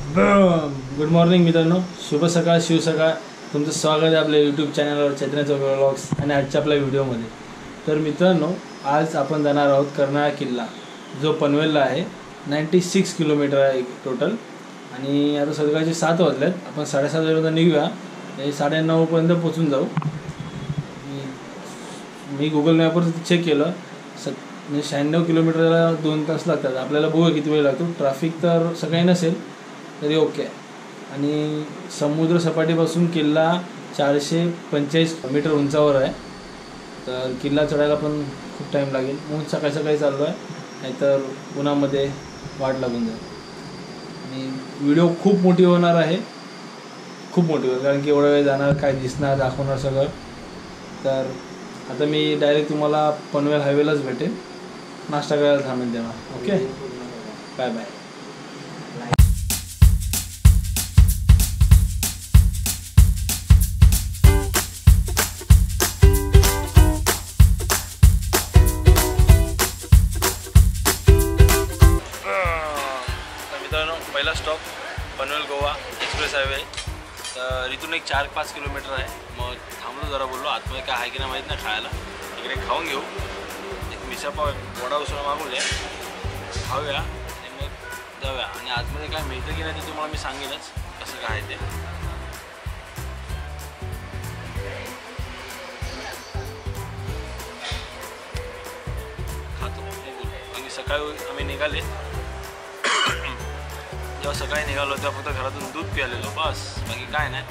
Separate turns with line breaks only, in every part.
Good morning मित्रांनो, शुभ सकाळ, शिव सकाळ. तुमचं स्वागत आहे आपल्या यूट्यूब चॅनलवर चैतन्य व्लॉग्स आणि आजच्या आपल्या व्हिडिओमध्ये. तर मित्रांनो, आज आपण जाणार आहोत कर्नाळा किल्ला, जो पनवेलला आहे. 96 किलोमीटर आहे टोटल. आणि आता सकाळचे 7 वाजल्यात. आपण 7:30 वाजता निघूया, 9:30पर्यंत पोचून जाऊ. मी गुगल मॅपवर चेक केलं, 96 किलोमीटरला 2 तास लागतात. आपल्याला बघूया किती वेळ लागतो. ट्रॅफिक तर सकाळी नसेल तरी ओके. आणि समुद्र सपाटीपासून किल्ला 445 मीटर उंचावर आहे. तर किल्ला चढायला पण खूप टाईम लागेल. म्हणून सकाळी सकाळी चाललो आहे, नाहीतर उन्हामध्ये वाट लागून जाईल. आणि व्हिडिओ खूप मोठी होणार आहे, खूप मोठी होईल, कारण की एवढा वेळ जाणार, काय दिसणार, दाखवणार सगळं. तर आता मी डायरेक्ट तुम्हाला पनवेल हायवेलाच भेटेन, नाश्ता करायला थांबेन तेव्हा. Okay, bye bye. मित्रांनो, पहिला stop Panvel Goa express highway. तर इथून एक 4-5 किलोमीटर आहे. मग थांबलो जरा, बोललो आतमध्ये काय आहे की नाही माहीत नाही खायला, इकडे खाऊन घेऊ. एक मिसळपाव, वडा उसळ मागवले, खाऊया आणि मग जाऊया. आणि आतमध्ये काय मिळतं की नाही ते तुम्हाला मी सांगेनच कसं काय आहे ते. खातो. आणि सकाळी आम्ही निघाले, जेव्हा सकाळी निघालो तेव्हा फक्त घरातून दूध प्यालेलो, बस, बाकी काय नाही.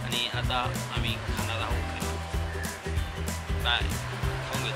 आणि आता आम्ही खाणार आहोत काय खाऊन घेतो.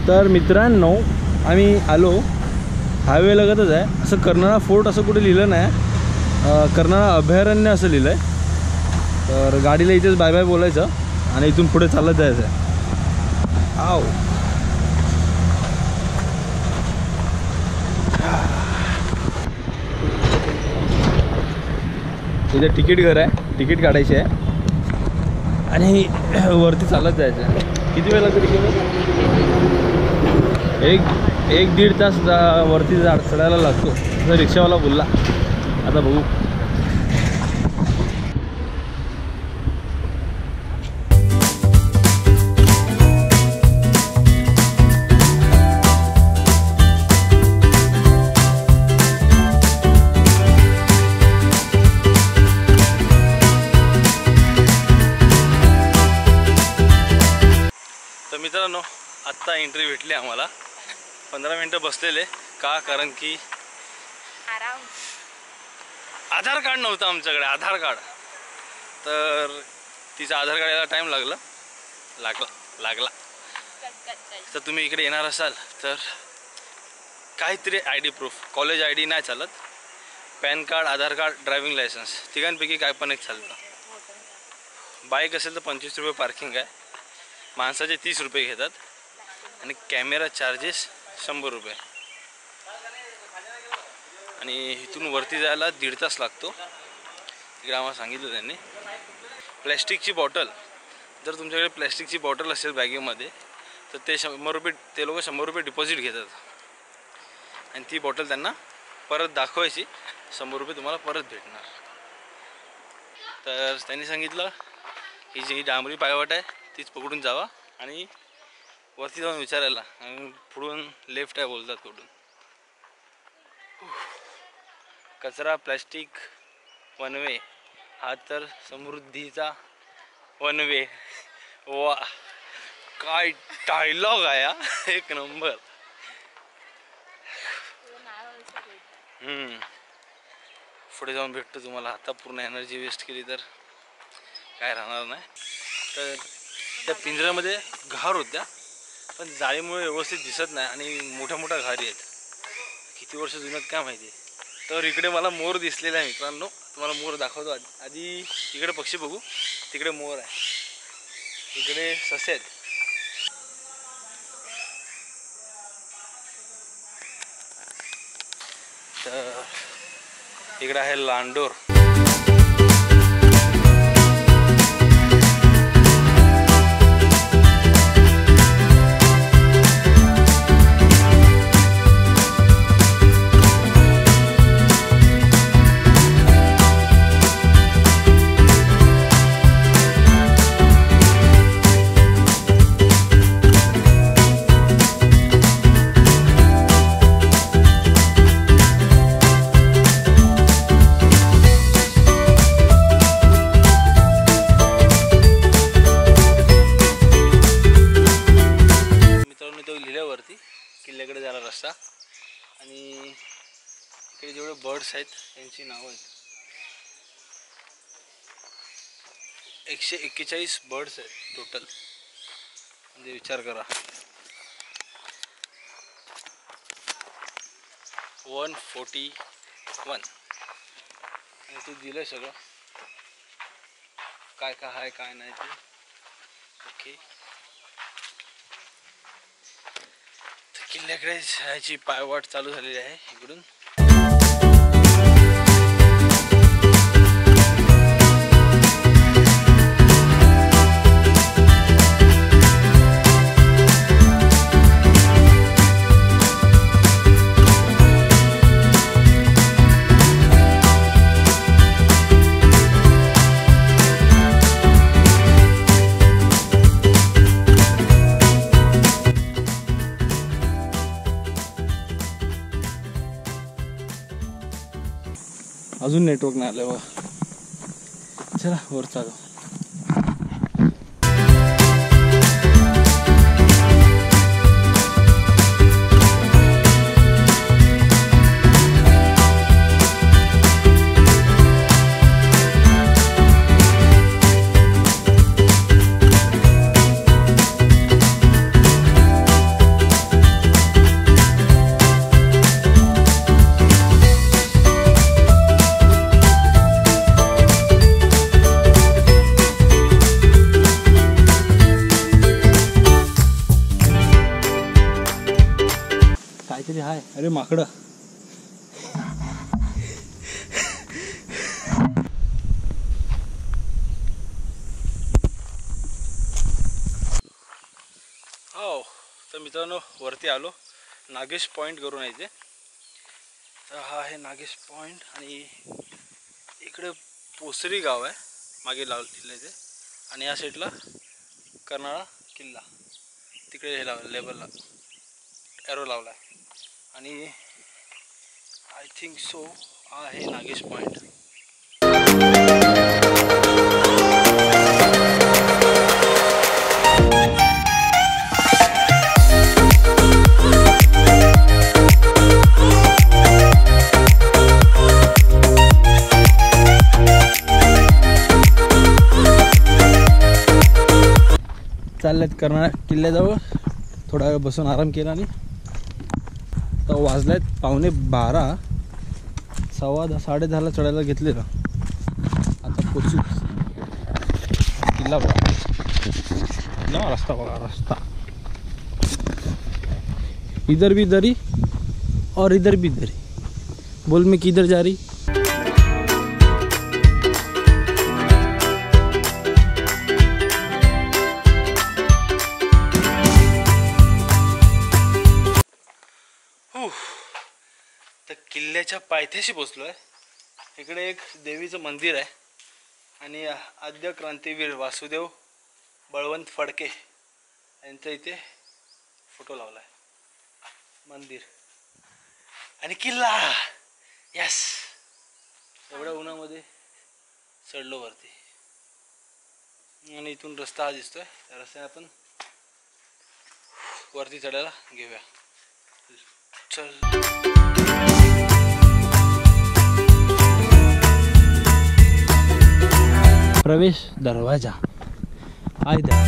तर मित्रांनो, आम्ही आलो, हायवे लगतच आहे. असं कर्नाळा फोर्ट असं कुठे लिहिलं नाही, कर्नाळा अभयारण्य असं लिहिलं आहे. तर गाडीला इथेच बाय बाय बोलायचं आणि इथून पुढे चालत जायचं आहे. आव, इथे तिकीट घर आहे, तिकीट काढायचे आहे आणि वरती चालत जायचं आहे. किती वेळ लागतो तिकीट? एक दीड तास वरती चढायला लागतो, असं रिक्षावाला बोलला. आता बघू. तर मित्रांनो, आत्ता एंट्री भेटली आम्हाला. 15 मिनटं बसलेले का, कारण की आधार कार्ड नव्हतं आमच्याकडे, आधार कार्ड. तर तिचं आधार कार्ड यायला टाईम लागला. तर तुम्ही इकडे येणार असाल तर काहीतरी ID प्रूफ, कॉलेज ID नाही चालत, पॅन कार्ड, आधार कार्ड, ड्रायव्हिंग लायसन्स, तिघांपैकी काय पण एक चालतं. बाईक असेल तर 25 रुपये पार्किंग आहे, माणसाचे 30 रुपये घेतात आणि कॅमेरा चार्जेस 100 रुपये. आणि इथून वरती जायला 1.5 तास लागतो. इकडे आम्हाला सांगितलं त्यांनी. प्लॅस्टिकची बॉटल, जर तुमच्याकडे प्लॅस्टिकची बॉटल असेल बॅगेमध्ये तर ते 100 रुपये, ते लोक 100 रुपये डिपॉझिट घेतात. आणि ती बॉटल त्यांना परत दाखवायची, 100 रुपये तुम्हाला परत भेटणार. तर त्यांनी सांगितलं ही जी डांबरी पायवाट आहे तीच पकडून जावा आणि वरती जाऊन विचारायला, आणि पुढून लेफ्ट आहे बोलतात. कुठून कचरा, प्लॅस्टिक, वनवे, हा तर समृद्धीचा वनवे. वा, काय डायलॉग आहे, एक नंबर.
पुढे जाऊन भेटतो तुम्हाला. आता पूर्ण एनर्जी वेस्ट केली तर काय राहणार नाही. तर त्या पिंजऱ्यामध्ये घार होत्या पण जाळीमुळे व्यवस्थित दिसत नाही आणि मोठ्या मोठ्या घारी आहेत. किती वर्ष जुन्यात काय माहिती. तर इकडे मला मोर दिसलेला आहे मित्रांनो, तुम्हाला मोर दाखवतो. आधी इकडे पक्षी बघू. तिकडे मोर आहे, इकडे ससे आहेत. तर इकडे आहे लांडोर. किल्ल्याकडे जायला रस्ता. आणि इकडे जेवढे बर्ड्स आहेत त्यांची नावं आहेत. 141 बर्ड्स आहेत टोटल. म्हणजे विचार करा, 141. आणि ते दिलंय सगळं काय काय आहे काय नाही ते. ओके, किल्ल्याकडे जायची पायवाट चालू झालेली आहे इकडून. अजून नेटवर्क नाही आलं बघा. चला वर चालू. काहीतरी हाय. अरे माकडं. हो तर मित्रांनो वरती आलो. नागेश पॉइंट करून आहे इथे. तर हा आहे नागेश पॉइंट. आणि इकडे पोसरी गाव आहे मागे लावलेलं आहे ते. आणि या साईडला कर्नाळा किल्ला. तिकडे हे लावलं लेबलला एरो लावला आहे. आणि आय थिंक सो आहे नागेश पॉइंट. चाललेत कर्नाळा किल्ल्याजवळ. थोडा वेळ बसून आराम केला आणि तर वाजल्यात 11:15. 10:15 10:30 चढायला घेतलेलं. आता पोचू. किल्ला बघा ना, रस्ता बघा रस्ता. इधर भी दरी और इधर भी दरी. बोल मैं किधर जा रही. तर किल्ल्याच्या पायथ्याशी पोचलोय. इकडे एक देवीचं मंदिर आहे आणि आद्य क्रांतीवीर वासुदेव बळवंत फडके यांचा इथे फोटो लावलाय. मंदिर आणि किल्ला. यस, एवढ्या उन्हामध्ये चढलो वरती. आणि इथून रस्ता हा दिसतोय. त्या रस्त्याने आपण वरती चढायला घेऊया. चल. प्रवेश दरवाजा आहे त्या.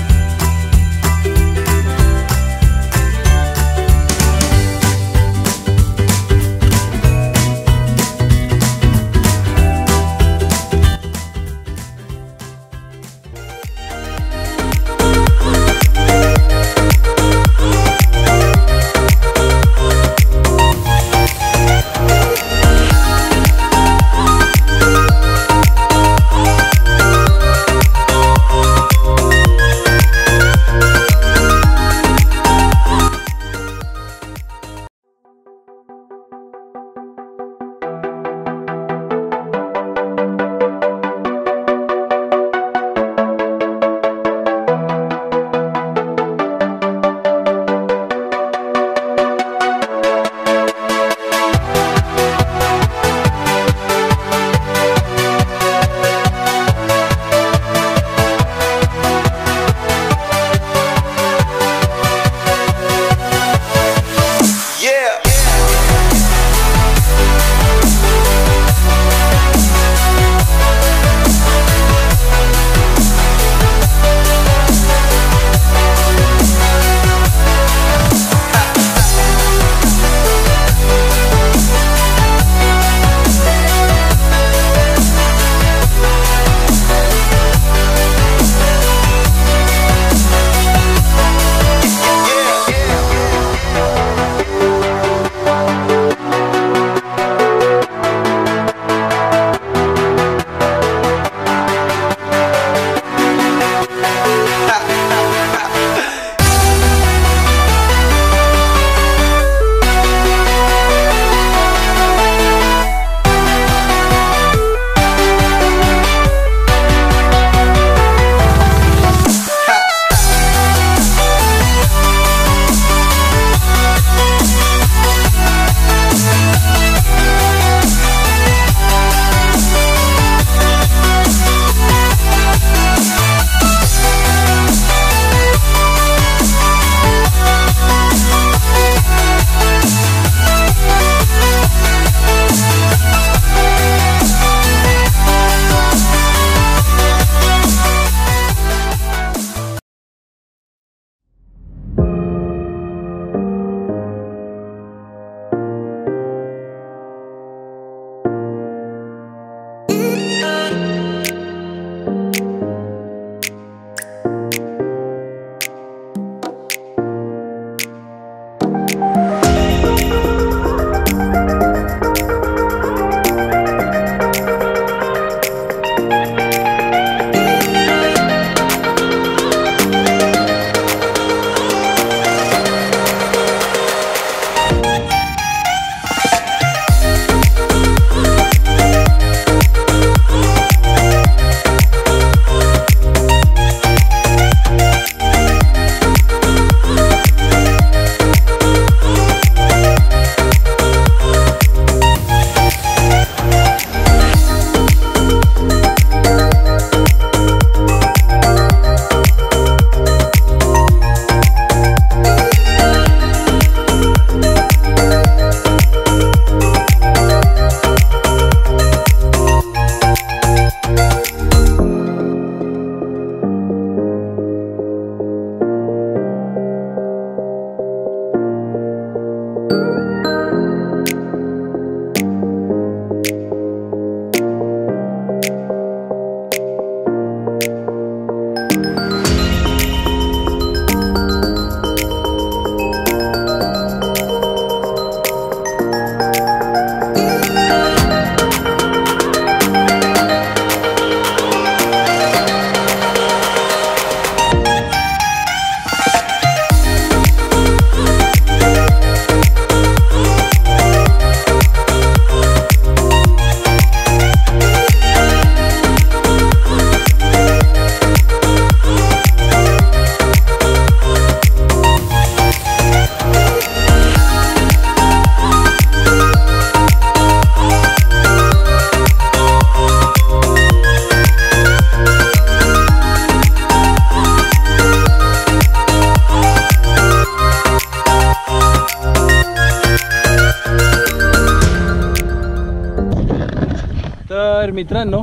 तर मित्रांनो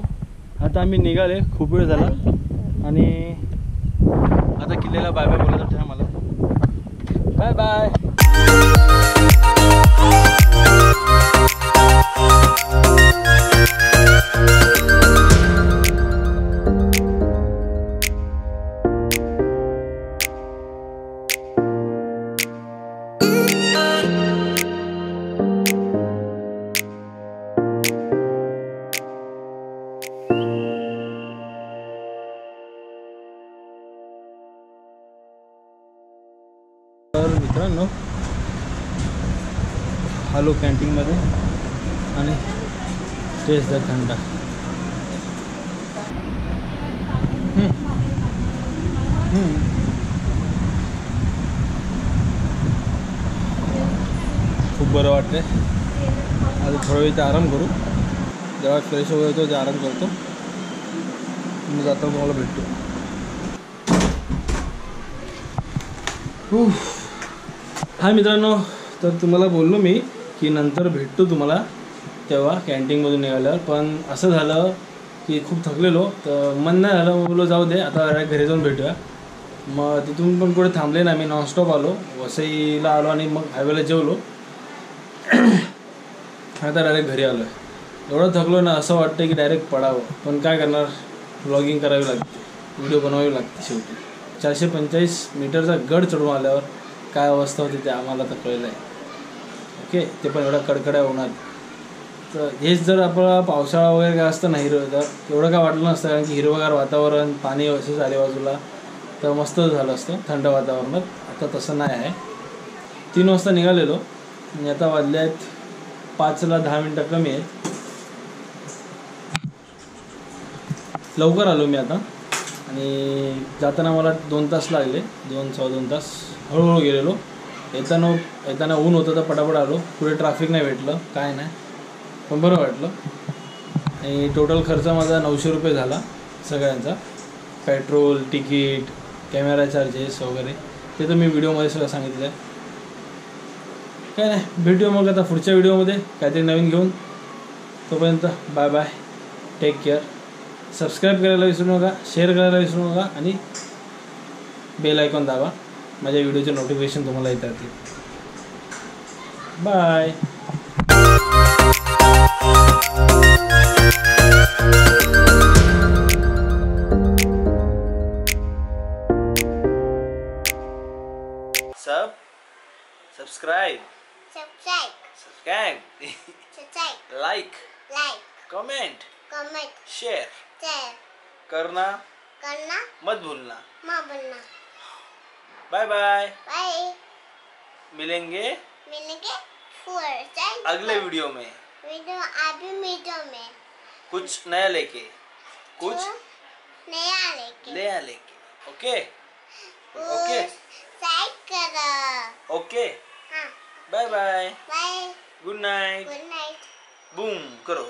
आता आम्ही निघाले, खूप वेळ झाला आणि आता किल्ल्याला बाय बाय बोलायचं ठेवा मला. Bye bye. तर मित्रांनो आलो कॅन्टीनमध्ये आणि टेस्ट द थंडा. खूप बरं वाटतंय. आता थोडा वेळ इथे आराम करू, जेव्हा फ्रेश वगैरे होतो ते आराम करतो, मी जातो मला भेटतो. हाय मित्रांनो, तर तुम्हाला बोललो मी की नंतर भेटतो तुम्हाला तेव्हा कॅन्टीनमधून निघाल्यावर. पण असं झालं की खूप थकलेलो, तर मन नाही झालं. मग बोललो जाऊ दे, आता घरी जाऊन भेटूया. मग तिथून पण कुठे थांबले ना, मी नॉनस्टॉप आलो, वसईला आलो आणि मग हायवेला जेवलो. आता डायरेक्ट घरी आलो आहे. एवढं थकलो ना, असं वाटतं की डायरेक्ट पडावं, पण काय करणार, व्लॉगिंग करावी लागते, व्हिडिओ बनवावी लागते. शेवटी 445 मीटरचा गड चढून आल्यावर काय अवस्था होती ते आम्हाला तर कळलं आहे. ओके, ते पण एवढा कडकड्या होणार. तर हेच जर आपला पावसाळा वगैरे काय असतं ना, तर एवढं काय वाटलं नसतं, कारण की हिरवगार वातावरण, पाणी असंच आजूबाजूला, तर मस्त झालं असतं थंड वातावरणात. आता तसं नाही आहे. 3 वाजता निघालेलो आणि आता वाजले आहेत 5ला 10 मिनटं कमी आहेत. लवकर आलो मी आता आणि जाताना मला 2 तास लागले, 2-2.25 तास. हळूहळू गेलेलो. येताना ऊन होतं तर पटापट आलो. पुढे ट्रॅफिक नाही भेटलं, काय नाही, पण बरं वाटलं. आणि टोटल खर्च माझा 900 रुपये झाला सगळ्यांचा. पेट्रोल, तिकीट, कॅमेरा चार्जेस वगैरे, ते तर मी व्हिडिओमध्ये सगळं सांगितलं आहे. काय नाही, भेटूया मग आता पुढच्या व्हिडिओमध्ये काहीतरी नवीन घेऊन. तोपर्यंत bye bye, take care. Subscribe करायला विसरू नका, शेअर करायला विसरू नका आणि बेल आयकॉन दाबा, माझ्या व्हिडिओचे नोटिफिकेशन तुम्हाला येत राहतील. Bye. Subscribe, like, comment, share करना मत भूलना. Bye bye. मिलेंगे अगले वीडियो में कुछ नया लेके, कुछ नया लेके. Okay okay okay. Bye bye. Good night. Boom करो.